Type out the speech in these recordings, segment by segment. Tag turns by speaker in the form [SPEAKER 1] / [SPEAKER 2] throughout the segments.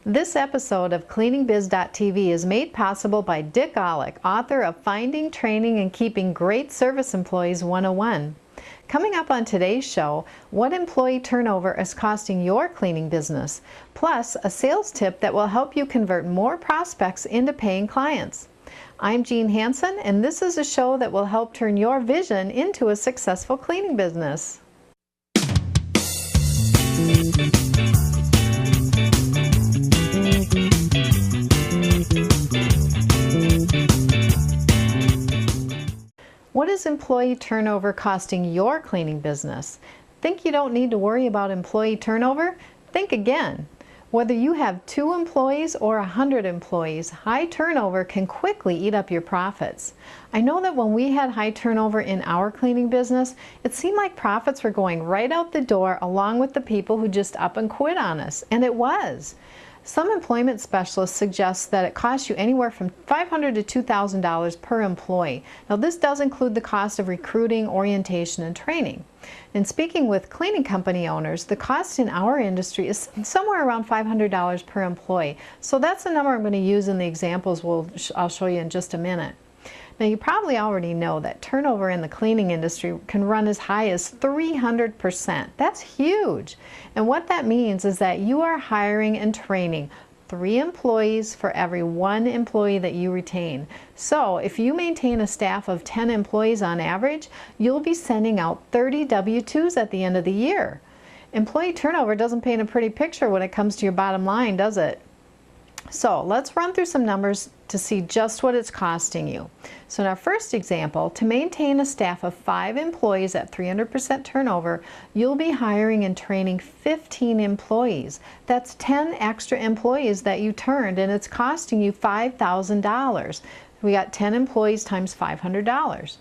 [SPEAKER 1] This episode of CleaningBiz.tv is made possible by Dick Olick, author of Finding, Training, and Keeping Great Service Employees 101. Coming up on today's show, what employee turnover is costing your cleaning business, plus a sales tip that will help you convert more prospects into paying clients. I'm Jean Hansen, and this is a show that will help turn your vision into a successful cleaning business. What is employee turnover costing your cleaning business? Think you don't need to worry about employee turnover? Think again. Whether you have 2 employees or 100 employees, high turnover can quickly eat up your profits. I know that when we had high turnover in our cleaning business, it seemed like profits were going right out the door along with the people who just up and quit on us, and it was. Some employment specialists suggest that it costs you anywhere from $500 to $2,000 per employee. Now this does include the cost of recruiting, orientation, and training. In speaking with cleaning company owners, the cost in our industry is somewhere around $500 per employee. So that's the number I'm going to use in the examples I'll show you in just a minute. Now you probably already know that turnover in the cleaning industry can run as high as 300%. That's huge. And what that means is that you are hiring and training 3 employees for every 1 employee that you retain. So if you maintain a staff of 10 employees on average, you'll be sending out 30 W-2s at the end of the year. Employee turnover doesn't paint a pretty picture when it comes to your bottom line, does it? So let's run through some numbers to see just what it's costing you. So in our first example, to maintain a staff of 5 employees at 300% turnover, you'll be hiring and training 15 employees. That's 10 extra employees that you turned, and it's costing you $5,000. We got 10 employees times $500.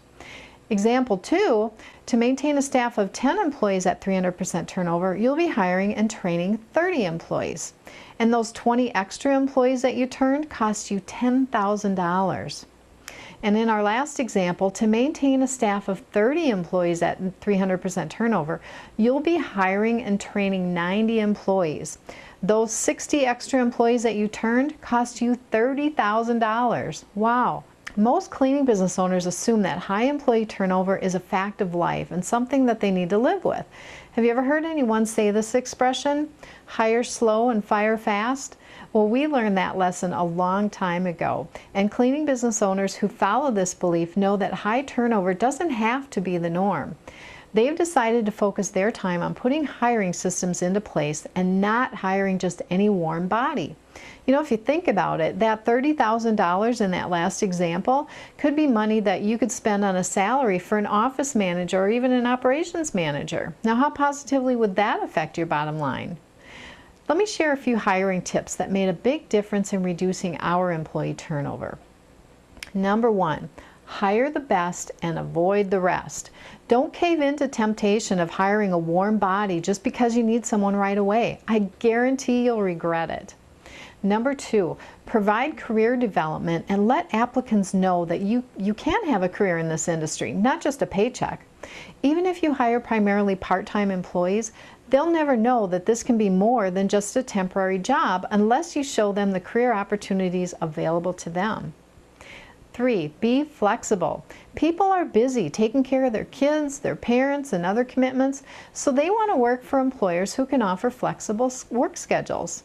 [SPEAKER 1] Example 2, to maintain a staff of 10 employees at 300% turnover, you'll be hiring and training 30 employees. And those 20 extra employees that you turned cost you $10,000. And in our last example, to maintain a staff of 30 employees at 300% turnover, you'll be hiring and training 90 employees. Those 60 extra employees that you turned cost you $30,000. Wow. Most cleaning business owners assume that high employee turnover is a fact of life and something that they need to live with. Have you ever heard anyone say this expression, hire slow and fire fast? Well, we learned that lesson a long time ago, and cleaning business owners who follow this belief know that high turnover doesn't have to be the norm. They've decided to focus their time on putting hiring systems into place and not hiring just any warm body. You know, if you think about it, that $30,000 in that last example could be money that you could spend on a salary for an office manager or even an operations manager. Now, how positively would that affect your bottom line? Let me share a few hiring tips that made a big difference in reducing our employee turnover. Number 1, hire the best and avoid the rest. Don't cave into temptation of hiring a warm body just because you need someone right away. I guarantee you'll regret it. Number 2, provide career development and let applicants know that you can have a career in this industry, not just a paycheck. Even if you hire primarily part-time employees, they'll never know that this can be more than just a temporary job unless you show them the career opportunities available to them. 3, be flexible. People are busy taking care of their kids, their parents, and other commitments, so they want to work for employers who can offer flexible work schedules.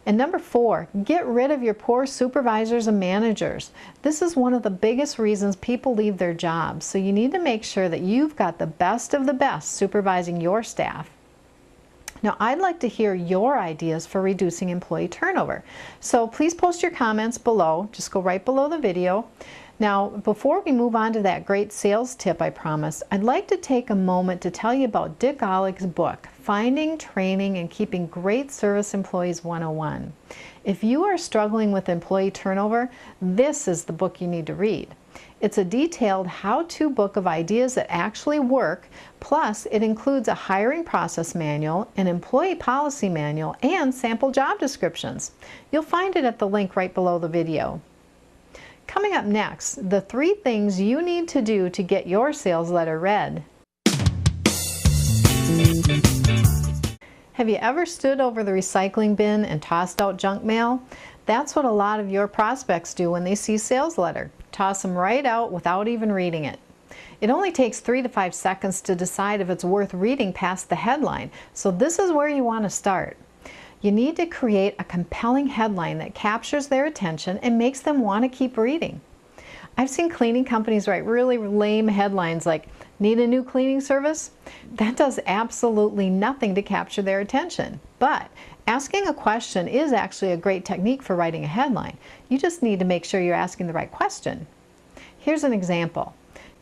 [SPEAKER 1] And number 4, get rid of your poor supervisors and managers. This is one of the biggest reasons people leave their jobs, so you need to make sure that you've got the best of the best supervising your staff. Now, I'd like to hear your ideas for reducing employee turnover. So please post your comments below. Just go right below the video. Now, before we move on to that great sales tip I promised, I'd like to take a moment to tell you about Dick Olick's book, Finding, Training, and Keeping Great Service Employees 101. If you are struggling with employee turnover, this is the book you need to read. It's a detailed how-to book of ideas that actually work, plus it includes a hiring process manual, an employee policy manual, and sample job descriptions. You'll find it at the link right below the video. Coming up next, the 3 things you need to do to get your sales letter read. Have you ever stood over the recycling bin and tossed out junk mail? That's what a lot of your prospects do when they see a sales letter. Toss them right out without even reading it. It only takes 3 to 5 seconds to decide if it's worth reading past the headline, so this is where you want to start. You need to create a compelling headline that captures their attention and makes them want to keep reading. I've seen cleaning companies write really lame headlines like, "Need a new cleaning service?" That does absolutely nothing to capture their attention. But asking a question is actually a great technique for writing a headline. You just need to make sure you're asking the right question. Here's an example.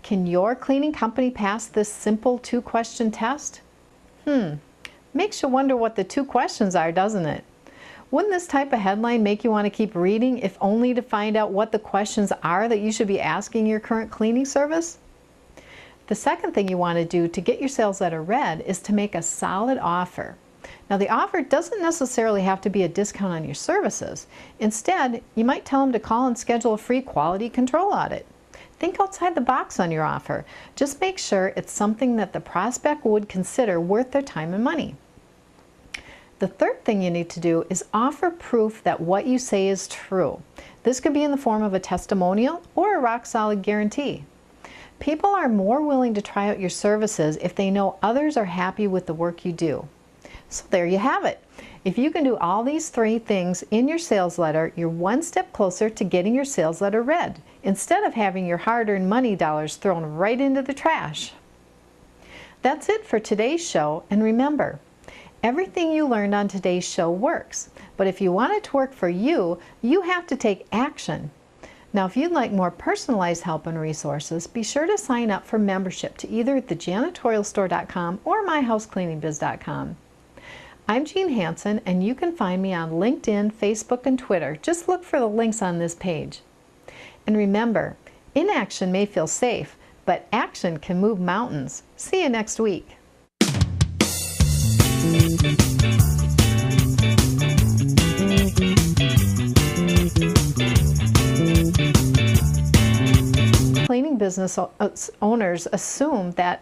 [SPEAKER 1] Can your cleaning company pass this simple 2-question test? Makes you wonder what the 2 questions are, doesn't it? Wouldn't this type of headline make you want to keep reading, if only to find out what the questions are that you should be asking your current cleaning service? The second thing you want to do to get your sales letter read is to make a solid offer. Now, the offer doesn't necessarily have to be a discount on your services. Instead, you might tell them to call and schedule a free quality control audit. Think outside the box on your offer. Just make sure it's something that the prospect would consider worth their time and money. The third thing you need to do is offer proof that what you say is true. This could be in the form of a testimonial or a rock-solid guarantee. People are more willing to try out your services if they know others are happy with the work you do. So there you have it. If you can do all these 3 things in your sales letter, you're one step closer to getting your sales letter read, instead of having your hard-earned money dollars thrown right into the trash. That's it for today's show, and remember, everything you learned on today's show works, but if you want it to work for you, you have to take action. Now, if you'd like more personalized help and resources, be sure to sign up for membership to either thejanitorialstore.com or myhousecleaningbiz.com. I'm Jean Hansen, and you can find me on LinkedIn, Facebook, and Twitter. Just look for the links on this page. And remember, inaction may feel safe, but action can move mountains. See you next week. Cleaning business owners assume that